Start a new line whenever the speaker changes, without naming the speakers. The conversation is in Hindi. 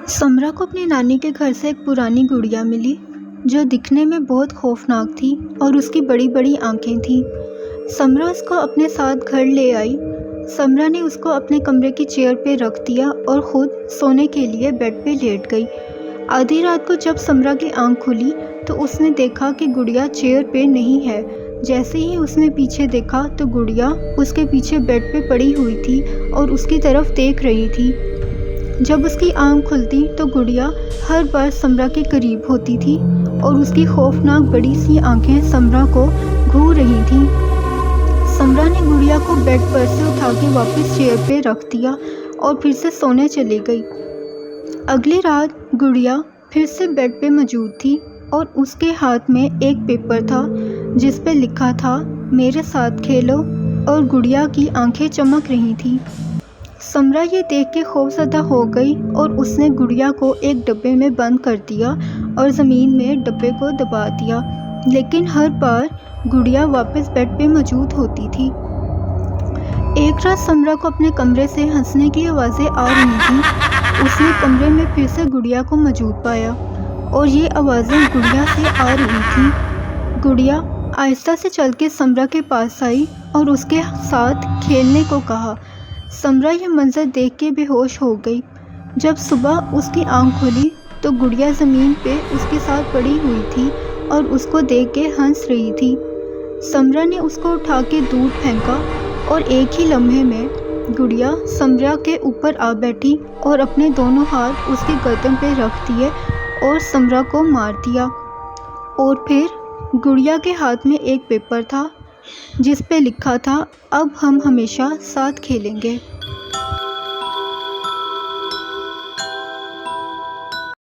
समरा को अपनी नानी के घर से एक पुरानी गुड़िया मिली जो दिखने में बहुत खौफनाक थी और उसकी बड़ी बड़ी आंखें थीं। समरा उसको अपने साथ घर ले आई। समरा ने उसको अपने कमरे की चेयर पे रख दिया और ख़ुद सोने के लिए बेड पे लेट गई। आधी रात को जब समरा की आंख खुली तो उसने देखा कि गुड़िया चेयर पे नहीं है। जैसे ही उसने पीछे देखा तो गुड़िया उसके पीछे बेड पे पड़ी हुई थी और उसकी तरफ देख रही थी। जब उसकी आंख खुलती तो गुड़िया हर बार समरा के करीब होती थी और उसकी खौफनाक बड़ी सी आंखें समरा को घूर रही थीं। समरा ने गुड़िया को बेड पर से उठा के वापस चेयर पे रख दिया और फिर से सोने चली गई। अगली रात गुड़िया फिर से बेड पे मौजूद थी और उसके हाथ में एक पेपर था जिस पे लिखा था मेरे साथ खेलो, और गुड़िया की आंखें चमक रही थीं। समरा ये देख के खौफज़दा हो गई और उसने गुड़िया को एक डब्बे में बंद कर दिया और ज़मीन में डब्बे को दबा दिया, लेकिन हर बार गुड़िया वापस बेड पे मौजूद होती थी। एक रात समरा को अपने कमरे से हंसने की आवाज़ें आ रही थीं। उसने कमरे में फिर से गुड़िया को मौजूद पाया और ये आवाज़ें गुड़िया से आ रही थीं। गुड़िया आहिस्ता से चल के समरा के पास आई और उसके साथ खेलने को कहा। समरा यह मंजर देख के बेहोश हो गई। जब सुबह उसकी आंख खुली तो गुड़िया ज़मीन पे उसके साथ पड़ी हुई थी और उसको देख के हंस रही थी। समरा ने उसको उठा के दूर फेंका और एक ही लम्हे में गुड़िया समरा के ऊपर आ बैठी और अपने दोनों हाथ उसके गर्दन पे रख दिए और समरा को मार दिया। और फिर गुड़िया के हाथ में एक पेपर था जिस पे लिखा था अब हम हमेशा साथ खेलेंगे।